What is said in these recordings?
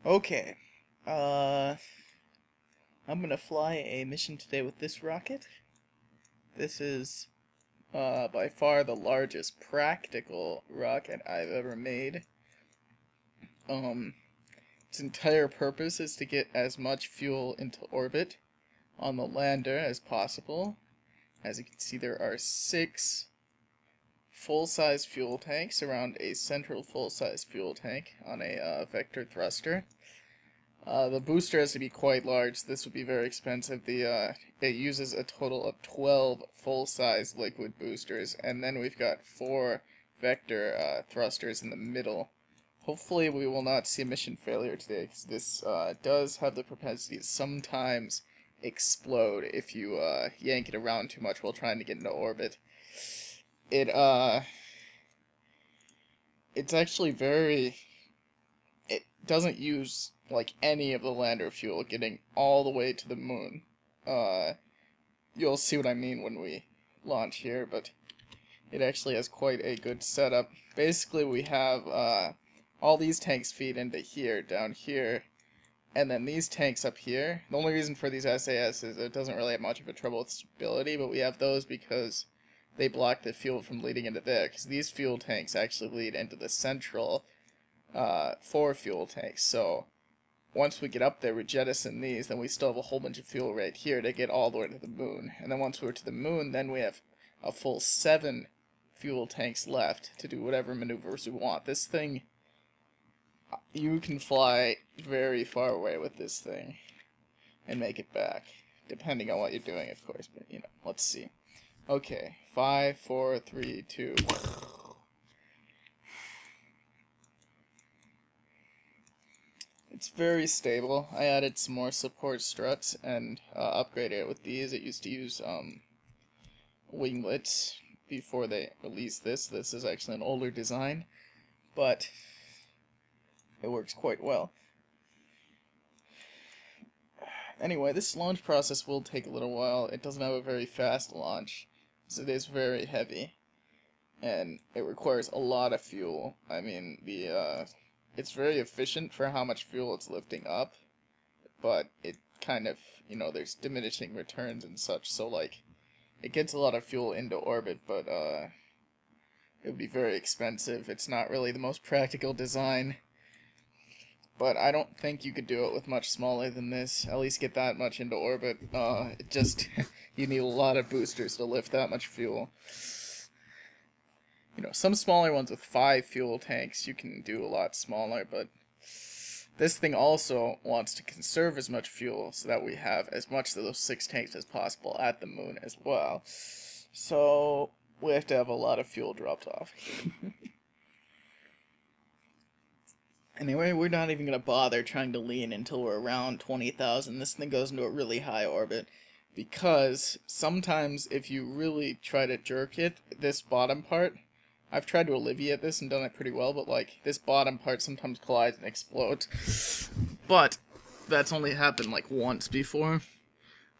Okay. Uh, I'm gonna fly a mission today with this rocket. This is by far the largest practical rocket I've ever made. Um, its entire purpose is to get as much fuel into orbit on the lander as possible. As you can see, there are 6 full-size fuel tanks around a central full-size fuel tank on a vector thruster. The booster has to be quite large. This would be very expensive. It uses a total of 12 full-size liquid boosters, and then we've got 4 vector thrusters in the middle. Hopefully we will not see a mission failure today, because this does have the propensity to sometimes explode if you yank it around too much while trying to get into orbit. It's actually it doesn't use like any of the lander fuel getting all the way to the moon. You'll see what I mean when we launch here, but it actually has quite a good setup. Basically, we have all these tanks feed into here, down here, and then these tanks up here. The only reason for these SAS is it doesn't really have much of a trouble with stability, but we have those because they block the fuel from leading into there, because these fuel tanks actually lead into the central 4 fuel tanks. So once we get up there, we jettison these, then we still have a whole bunch of fuel right here to get all the way to the moon. And then once we're to the moon, then we have a full 7 fuel tanks left to do whatever maneuvers we want. This thing, you can fly very far away with this thing and make it back, depending on what you're doing, of course. But, you know, let's see. Okay, 5, 4, 3, 2... It's very stable. I added some more support struts and upgraded it with these. It used to use winglets before they released this. This is actually an older design, but it works quite well. Anyway, this launch process will take a little while. It doesn't have a very fast launch, so it is very heavy, and it requires a lot of fuel. I mean, it's very efficient for how much fuel it's lifting up, but it kind of, there's diminishing returns and such, so like, it gets a lot of fuel into orbit, but it would be very expensive. It's not really the most practical design, but I don't think you could do it with much smaller than this, at least get that much into orbit. It just, you need a lot of boosters to lift that much fuel. Some smaller ones with 5 fuel tanks, you can do a lot smaller, but this thing also wants to conserve as much fuel so that we have as much of those 6 tanks as possible at the moon as well. So we have to have a lot of fuel dropped off. Anyway, we're not even going to bother trying to lean until we're around 20,000. This thing goes into a really high orbit, because sometimes if you really try to jerk it, this bottom part, I've tried to alleviate this and done it pretty well, but like this bottom part sometimes collides and explodes. But that's only happened like once before,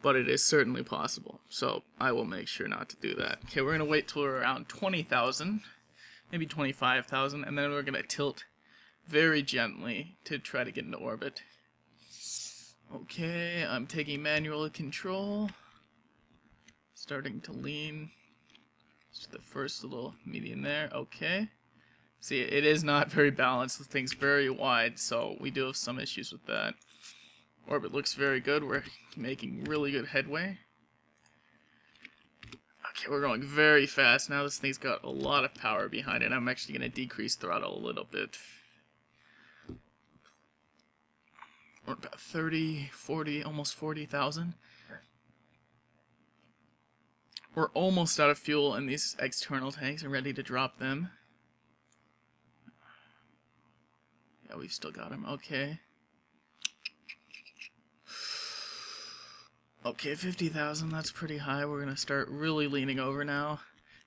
but it is certainly possible. So I will make sure not to do that. Okay, we're gonna wait till we're around 20,000, maybe 25,000, and then we're gonna tilt very gently to try to get into orbit. Okay, I'm taking manual control, starting to lean. To the first little median there. Okay. See, it is not very balanced. The thing's very wide, so we do have some issues with that. Orbit looks very good. We're making really good headway. Okay, we're going very fast. Now this thing's got a lot of power behind it. I'm actually going to decrease throttle a little bit. We're about 30, 40, almost 40,000. We're almost out of fuel in these external tanks and ready to drop them. Yeah, we've still got them. Okay. Okay, 50,000, that's pretty high. We're going to start really leaning over now.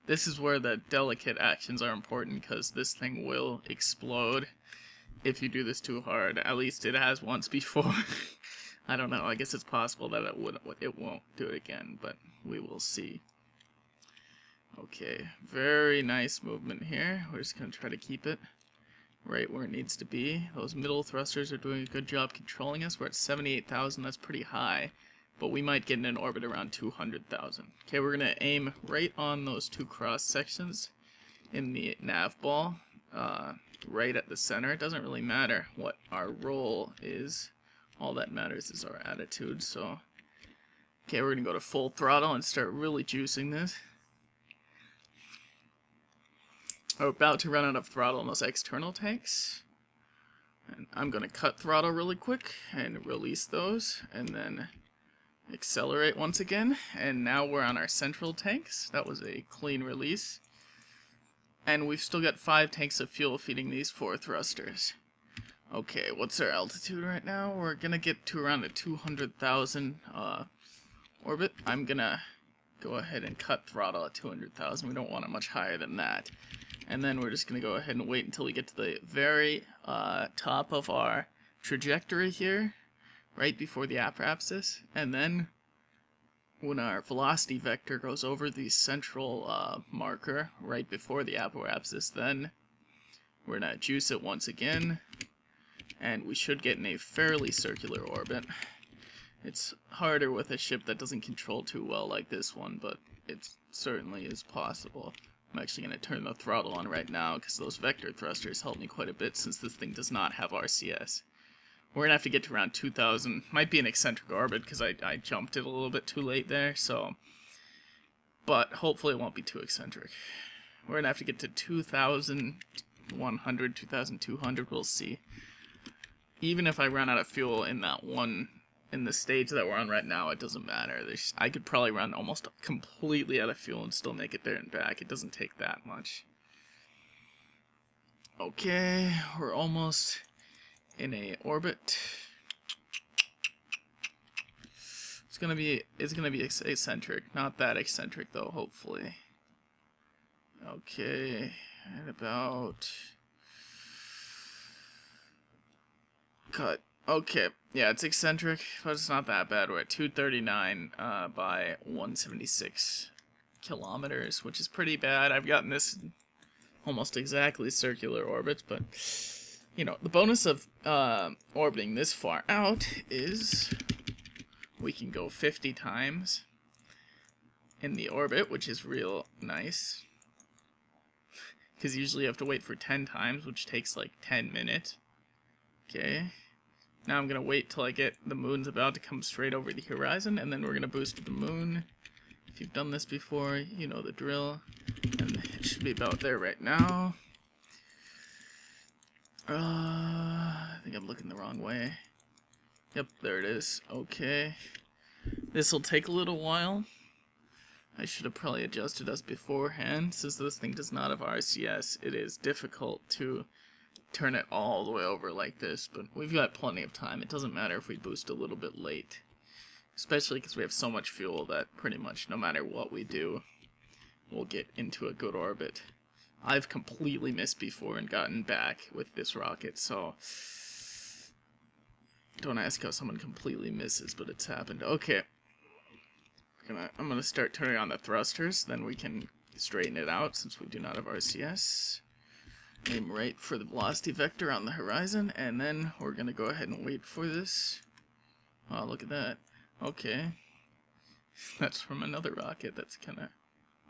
This is where the delicate actions are important, because this thing will explode if you do this too hard. At least it has once before. I don't know, I guess it's possible that it won't do it again, but we will see. Okay, very nice movement here. We're just going to try to keep it right where it needs to be. Those middle thrusters are doing a good job controlling us. We're at 78,000, that's pretty high, but we might get in an orbit around 200,000. Okay, we're gonna aim right on those two cross sections in the nav ball, right at the center. It doesn't really matter what our roll is. All that matters is our attitude, so... Okay, we're gonna go to full throttle and start really juicing this. We're about to run out of throttle on those external tanks. And I'm gonna cut throttle really quick and release those, and then accelerate once again. And now we're on our central tanks. That was a clean release. And we've still got 5 tanks of fuel feeding these 4 thrusters. Okay, what's our altitude right now? We're gonna get to around a 200,000 orbit. I'm gonna go ahead and cut throttle at 200,000. We don't want it much higher than that. And then we're just gonna go ahead and wait until we get to the very top of our trajectory here, right before the apoapsis. And then when our velocity vector goes over the central marker right before the apoapsis, then we're gonna juice it once again, and we should get in a fairly circular orbit. It's harder with a ship that doesn't control too well like this one, but it certainly is possible. I'm actually going to turn the throttle on right now because those vector thrusters help me quite a bit since this thing does not have RCS. We're going to have to get to around 2,000. Might be an eccentric orbit because I jumped it a little bit too late there, so... But hopefully it won't be too eccentric. We're going to have to get to 2,100, 2,200, we'll see. Even if I run out of fuel in that one... In the stage that we're on right now, it doesn't matter. I could probably run almost completely out of fuel and still make it there and back. It doesn't take that much. Okay, we're almost in a orbit. It's gonna be eccentric. Not that eccentric though, hopefully. Okay, and about cut. Okay, yeah, it's eccentric, but it's not that bad. We're at 239 by 176 kilometers, which is pretty bad. I've gotten this almost exactly circular orbits, but, you know, the bonus of orbiting this far out is we can go 50 times in the orbit, which is real nice. Because usually you have to wait for 10 times, which takes like 10 minutes. Okay. Now I'm going to wait till I get the moon's about to come straight over the horizon, and then we're going to boost to the moon. If you've done this before, you know the drill. And it should be about there right now. I think I'm looking the wrong way. Yep, there it is. Okay. This will take a little while. I should have probably adjusted us beforehand. Since this thing does not have RCS, it is difficult to turn it all the way over like this, but we've got plenty of time. It doesn't matter if we boost a little bit late, especially because we have so much fuel that pretty much no matter what we do, we'll get into a good orbit. I've completely missed before and gotten back with this rocket, so don't ask how someone completely misses, but it's happened. Okay, I'm gonna start turning on the thrusters, then we can straighten it out since we do not have RCS. Aim right for the velocity vector on the horizon, and then we're going to go ahead and wait for this. Oh, look at that. Okay. That's from another rocket. That's kind of...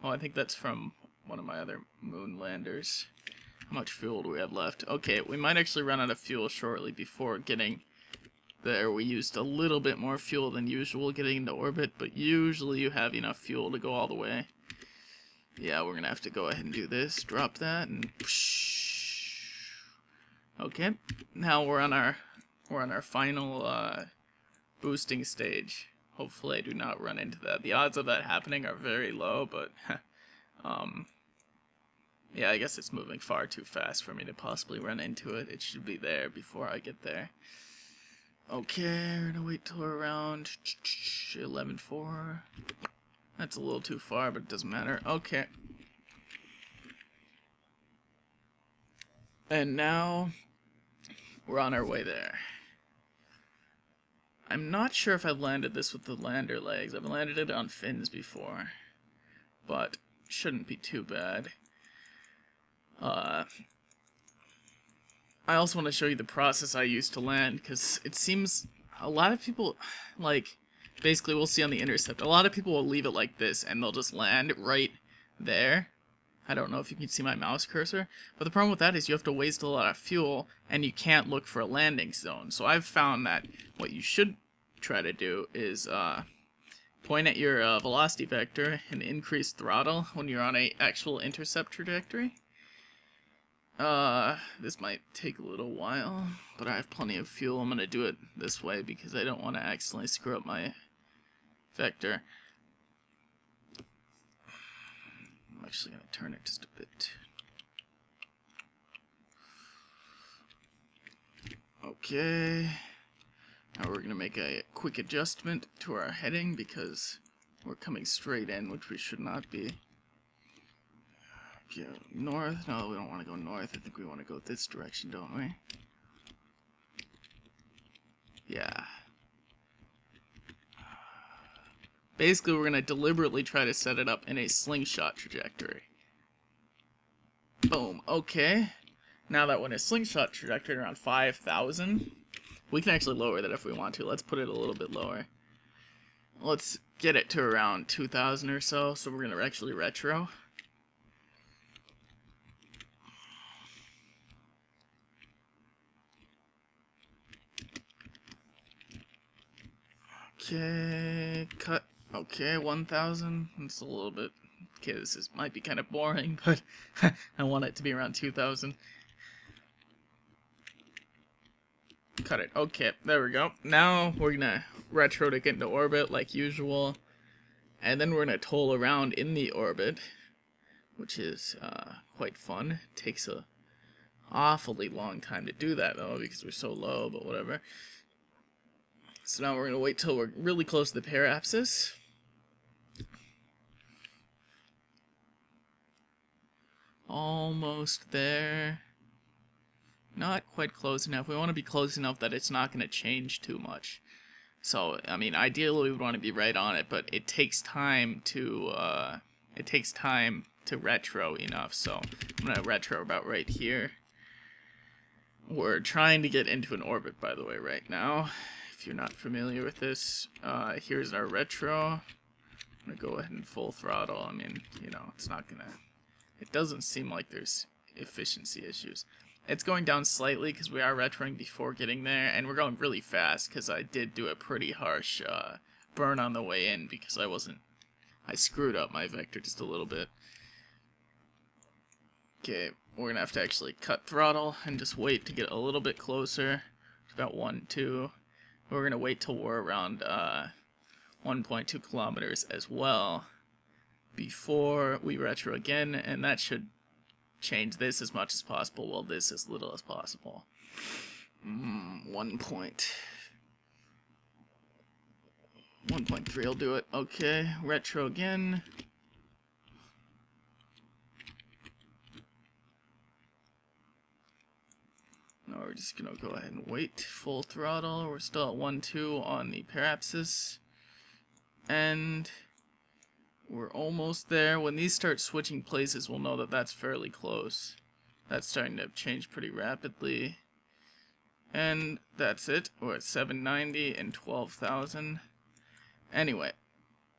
Oh, I think that's from one of my other moon landers. How much fuel do we have left? Okay, we might actually run out of fuel shortly before getting there. We used a little bit more fuel than usual getting into orbit, but usually you have enough fuel to go all the way. Yeah, we're going to have to go ahead and do this. Drop that, and... Okay, now we're on our final boosting stage. Hopefully I do not run into that. The odds of that happening are very low, but yeah, I guess it's moving far too fast for me to possibly run into it. It should be there before I get there. Okay, we're gonna wait till we're around 11:04. That's a little too far, but it doesn't matter. Okay. And now we're on our way there. I'm not sure if I've landed this with the lander legs. I've landed it on fins before, but shouldn't be too bad. I also want to show you the process I used to land, because it seems a lot of people, like, basically we'll see on the intercept, a lot of people will leave it like this, and they'll just land right there. I don't know if you can see my mouse cursor, but the problem with that is you have to waste a lot of fuel, and you can't look for a landing zone. So I've found that what you should try to do is point at your velocity vector and increase throttle when you're on a actual intercept trajectory. This might take a little while, but I have plenty of fuel. I'm going to do it this way because I don't want to accidentally screw up my vector. I'm actually going to turn it just a bit. Okay. Now we're going to make a quick adjustment to our heading because we're coming straight in, which we should not be. Okay, north. No, we don't want to go north. I think we want to go this direction, don't we? Yeah. Basically, we're going to deliberately try to set it up in a slingshot trajectory. Boom. Okay. Now that we're in a slingshot trajectory around 5,000, we can actually lower that if we want to. Let's put it a little bit lower. Let's get it to around 2,000 or so, so we're going to actually retro. Okay, cut. Okay, 1,000. That's a little bit. Okay, might be kind of boring, but I want it to be around 2,000. Cut it. Okay, there we go. Now we're gonna retro to get into orbit like usual, and then we're gonna toll around in the orbit, which is quite fun. It takes a awfully long time to do that though because we're so low, but whatever. So now we're going to wait till we're really close to the periapsis. Almost there. Not quite close enough. We want to be close enough that it's not going to change too much. So, I mean, ideally we would want to be right on it, but it takes time to retro enough. So I'm going to retro about right here. We're trying to get into an orbit, by the way, right now. If you're not familiar with this, here's our retro. I'm gonna go ahead and full throttle. I mean, you know, it doesn't seem like there's efficiency issues. It's going down slightly because we are retroing before getting there, and we're going really fast because I did do a pretty harsh burn on the way in because I screwed up my vector just a little bit. Okay, we're gonna have to actually cut throttle and just wait to get a little bit closer. About 1, 2. We're going to wait till we're around 1.2 kilometers as well before we retro again, and that should change this as much as possible, while this as little as possible. 1.3 will do it. Okay, retro again. Now we're just going to go ahead and wait. Full throttle. We're still at 1.2 on the periapsis. And we're almost there. When these start switching places, we'll know that that's fairly close. That's starting to change pretty rapidly. And that's it. We're at 790 and 12,000. Anyway,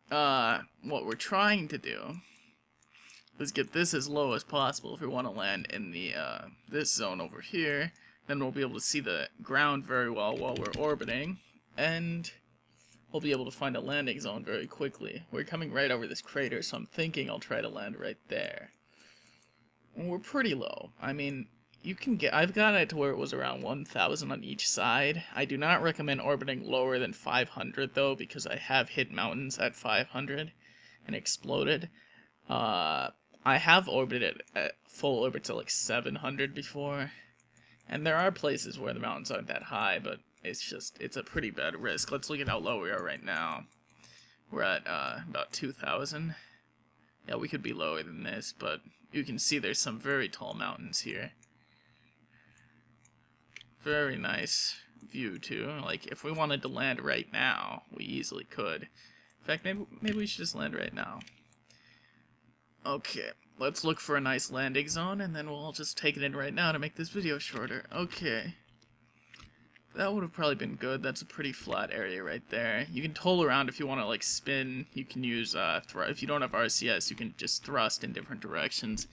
what we're trying to do is get this as low as possible if we want to land in the this zone over here. Then we'll be able to see the ground very well while we're orbiting, and we'll be able to find a landing zone very quickly. We're coming right over this crater, so I'm thinking I'll try to land right there. And we're pretty low. I mean, I've got it to where it was around 1,000 on each side. I do not recommend orbiting lower than 500 though, because I have hit mountains at 500 and exploded. I have orbited at full orbit to like 700 before. And there are places where the mountains aren't that high, but it's a pretty bad risk. Let's look at how low we are right now. We're at about 2,000. Yeah, we could be lower than this, but you can see there's some very tall mountains here. Very nice view, too. Like, if we wanted to land right now, we easily could. In fact, maybe we should just land right now. Okay, let's look for a nice landing zone, and then we'll just take it in right now to make this video shorter. Okay. That would have probably been good. That's a pretty flat area right there. You can toll around if you want to, like, spin. You can use, if you don't have RCS, you can just thrust in different directions.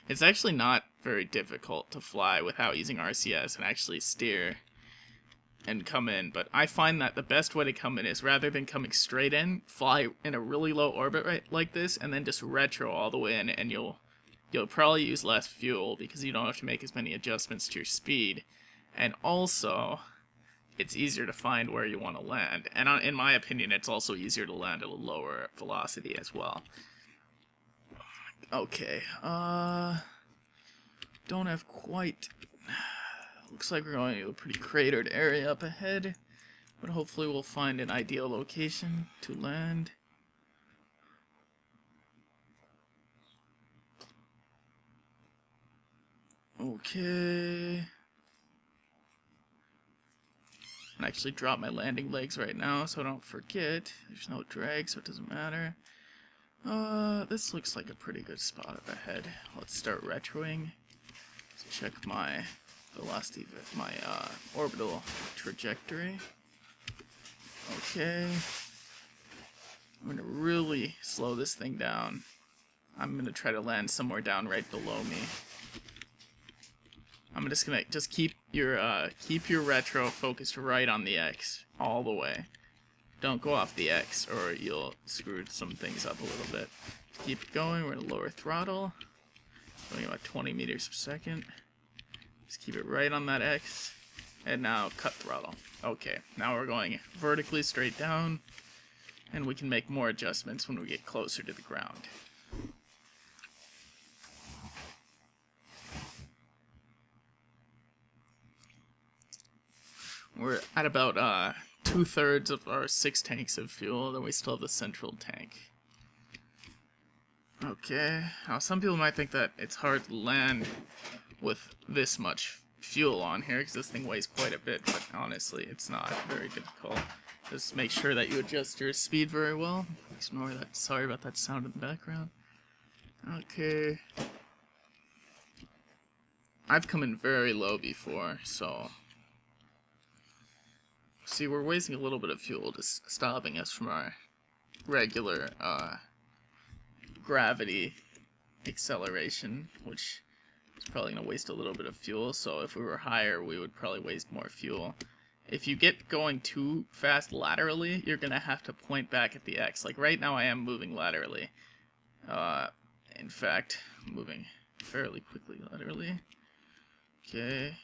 It's actually not very difficult to fly without using RCS and actually steer and come in. But I find that the best way to come in is, rather than coming straight in, fly in a really low orbit right like this, and then just retro all the way in, and you'll probably use less fuel because you don't have to make as many adjustments to your speed. And also, it's easier to find where you want to land. And in my opinion, it's also easier to land at a lower velocity as well. Okay, don't have quite... Looks like we're going to a pretty cratered area up ahead, but hopefully we'll find an ideal location to land. Okay... And actually drop my landing legs right now so I don't forget. There's no drag, so it doesn't matter. This looks like a pretty good spot up ahead. Let's start retroing. Let's check my velocity, my orbital trajectory. Okay. I'm gonna really slow this thing down. I'm gonna try to land somewhere down right below me. I'm just gonna keep your retro focused right on the X all the way. Don't go off the X or you'll screw some things up a little bit. Keep it going. We're gonna lower throttle, going about 20 meters per second. Just keep it right on that X, and now cut throttle. Okay, now we're going vertically straight down, and we can make more adjustments when we get closer to the ground. We're at about 2/3 of our 6 tanks of fuel, then we still have the central tank. Okay, now some people might think that it's hard to land with this much fuel on here, because this thing weighs quite a bit, but honestly, it's not very difficult. Just make sure that you adjust your speed very well. Ignore that, sorry about that sound in the background. Okay. I've come in very low before, so... See, we're wasting a little bit of fuel, just stopping us from our regular gravity acceleration, which is probably going to waste a little bit of fuel. So if we were higher, we would probably waste more fuel. If you get going too fast laterally, you're going to have to point back at the X. Like right now I am moving laterally. In fact, I'm moving fairly quickly laterally. Okay.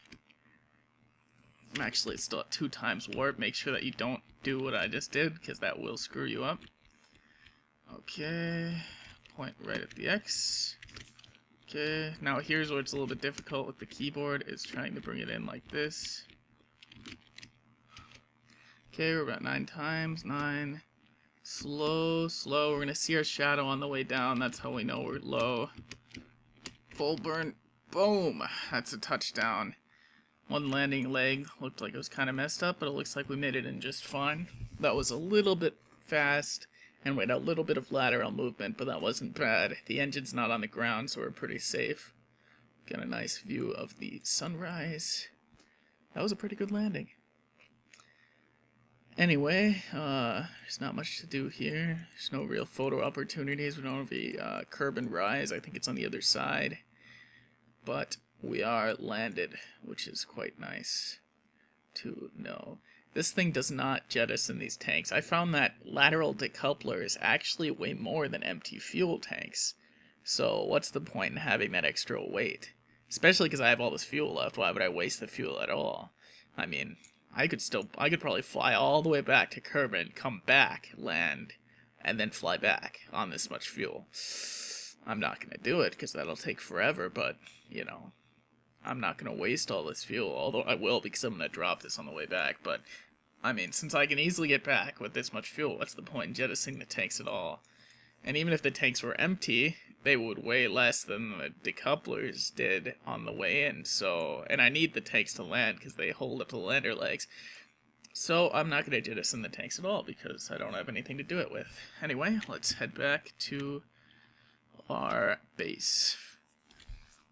I'm actually still at 2 times warp. Make sure that you don't do what I just did, because that will screw you up. Okay, point right at the X. Okay, now here's where it's a little bit difficult with the keyboard, is trying to bring it in like this. Okay, we're about 9 times, 9. Slow, slow. We're gonna see our shadow on the way down. That's how we know we're low. Full burn. Boom! That's a touchdown. One landing leg looked like it was kind of messed up, but it looks like we made it in just fine. That was a little bit fast, and we had a little bit of lateral movement, but that wasn't bad. The engine's not on the ground, so we're pretty safe. Got a nice view of the sunrise. That was a pretty good landing. Anyway, there's not much to do here. There's no real photo opportunities. We don't have a curb and rise. I think it's on the other side. But we are landed, which is quite nice to know. This thing does not jettison these tanks. I found that lateral decouplers actually weigh more than empty fuel tanks. So what's the point in having that extra weight? Especially because I have all this fuel left. Why would I waste the fuel at all? I mean, I could probably fly all the way back to Kerbal, come back, land, and then fly back on this much fuel. I'm not going to do it because that'll take forever, but, you know, I'm not going to waste all this fuel, although I will because I'm going to drop this on the way back. But, I mean, since I can easily get back with this much fuel, what's the point in jettisoning the tanks at all? And even if the tanks were empty, they would weigh less than the decouplers did on the way in. So, and I need the tanks to land because they hold up the lander legs. So I'm not going to jettison the tanks at all because I don't have anything to do it with. Anyway, let's head back to our base.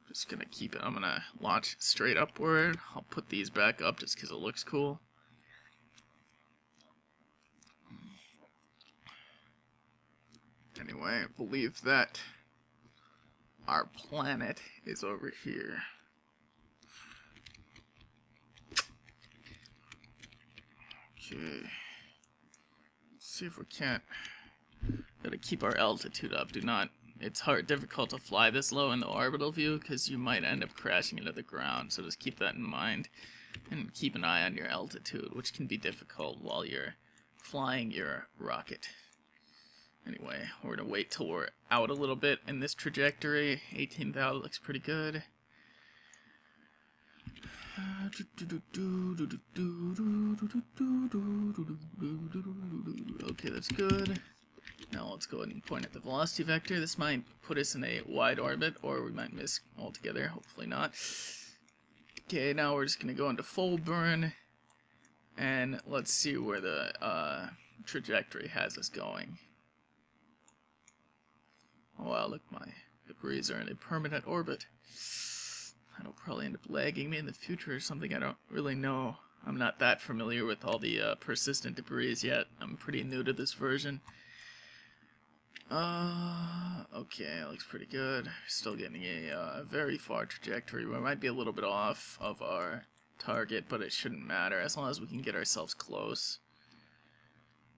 Just gonna keep it. I'm gonna launch straight upward. I'll put these back up just because it looks cool. Anyway, I believe that our planet is over here. Okay. Let's see if we can't. Gotta keep our altitude up. It's difficult to fly this low in the orbital view because you might end up crashing into the ground. So just keep that in mind and keep an eye on your altitude, which can be difficult while you're flying your rocket. Anyway, we're gonna wait till we're out a little bit in this trajectory. 18,000 looks pretty good. Okay, that's good. Now let's go ahead and point at the velocity vector. This might put us in a wide orbit, or we might miss altogether. Hopefully not. Okay, now we're just going to go into full burn, and let's see where the trajectory has us going. Oh wow, look, my debris are in a permanent orbit. That'll probably end up lagging me in the future or something. I don't really know. I'm not that familiar with all the persistent debris yet. I'm pretty new to this version. Okay, looks pretty good. Still getting a very far trajectory. We might be a little bit off of our target, but it shouldn't matter as long as we can get ourselves close.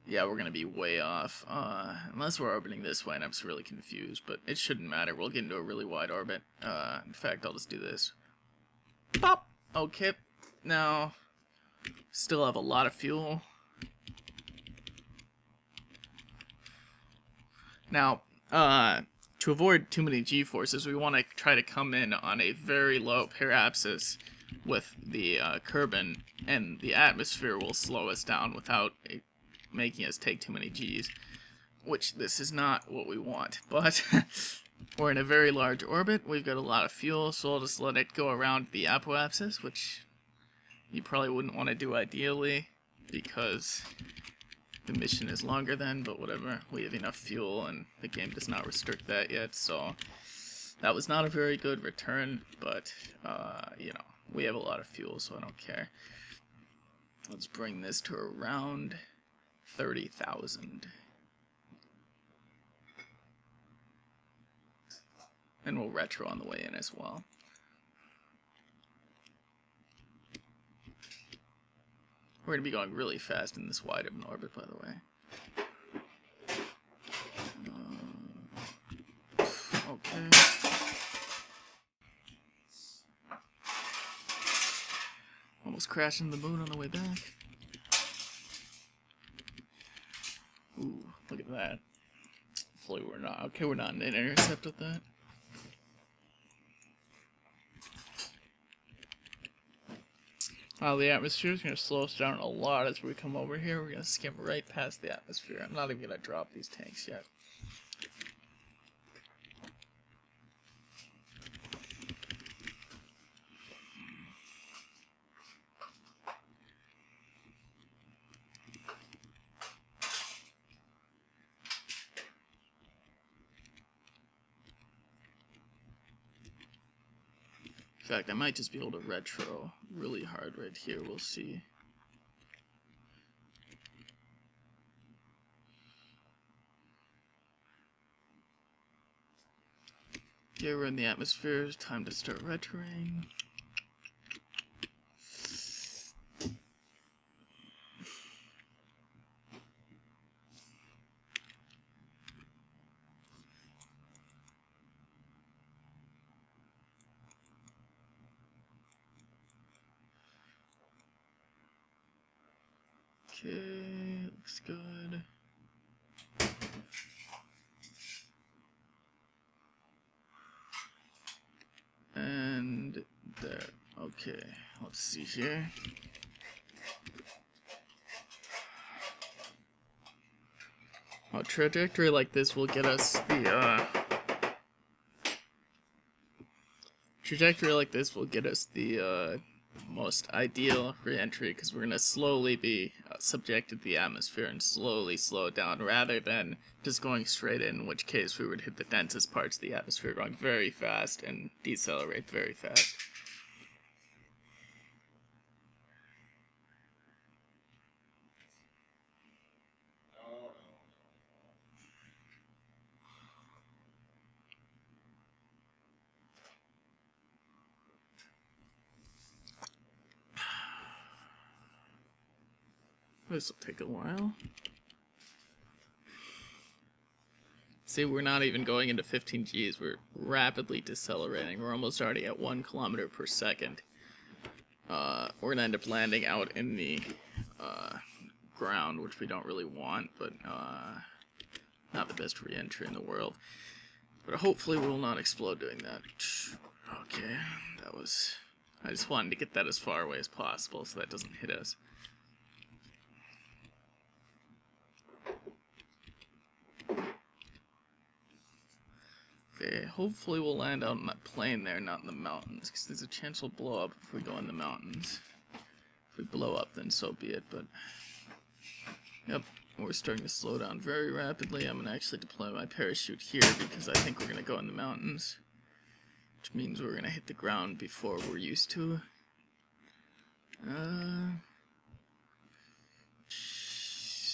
Yeah, we're gonna be way off, unless we're orbiting this way, and I'm just really confused, but it shouldn't matter. We'll get into a really wide orbit. In fact, I'll just do this. Pop! Okay, now, still have a lot of fuel. Now, to avoid too many G-forces, we want to try to come in on a very low periapsis with the Kerbin, and the atmosphere will slow us down without making us take too many Gs, which this is not what we want. But we're in a very large orbit, we've got a lot of fuel, so I'll just let it go around the apoapsis, which you probably wouldn't want to do ideally, because the mission is longer then, but whatever. We have enough fuel, and the game does not restrict that yet, so that was not a very good return, but, you know, we have a lot of fuel, so I don't care. Let's bring this to around 30,000. And we'll retro on the way in as well. We're going to be going really fast in this wide of an orbit, by the way. Okay. Almost crashing the moon on the way back. Ooh, look at that. Hopefully we're not. Okay, we're not in an intercept with that. The atmosphere is going to slow us down a lot as we come over here. We're going to skim right past the atmosphere. I'm not even going to drop these tanks yet. In fact, I might just be able to retro really hard right here. We'll see. Okay, we're in the atmosphere. It's time to start retroing. Okay, looks good. And there. Okay, let's see here. A trajectory like this will get us the most ideal re-entry, because we're going to slowly be subjected to the atmosphere and slowly slow down, rather than just going straight in which case we would hit the densest parts of the atmosphere going very fast and decelerate very fast. This will take a while. See, we're not even going into 15 Gs. We're rapidly decelerating. We're almost already at 1 kilometer per second. We're going to end up landing out in the ground, which we don't really want, but not the best re-entry in the world. But hopefully we will not explode doing that. Okay, that was... I just wanted to get that as far away as possible so that doesn't hit us. Okay, hopefully we'll land out on that plain there, not in the mountains, because there's a chance we'll blow up if we go in the mountains. If we blow up, then so be it, but... Yep, we're starting to slow down very rapidly. I'm going to actually deploy my parachute here, because I think we're going to go in the mountains. Which means we're going to hit the ground before we're used to.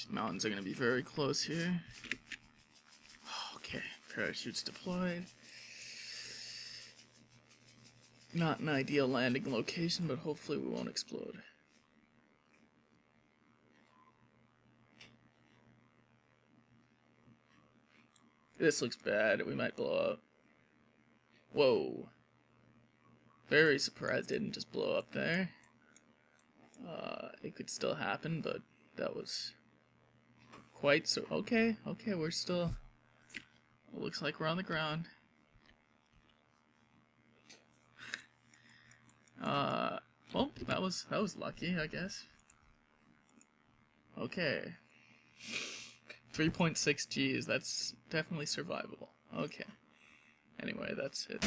Mountains are going to be very close here. Okay, parachutes deployed. Not an ideal landing location, but hopefully we won't explode. This looks bad. We might blow up. Whoa. Very surprised it didn't just blow up there. It could still happen, but that was quite so... Okay, we're still... It looks like we're on the ground. Well, that was lucky, I guess. Okay. 3.6 Gs, that's definitely survivable. Okay. Anyway, that's it.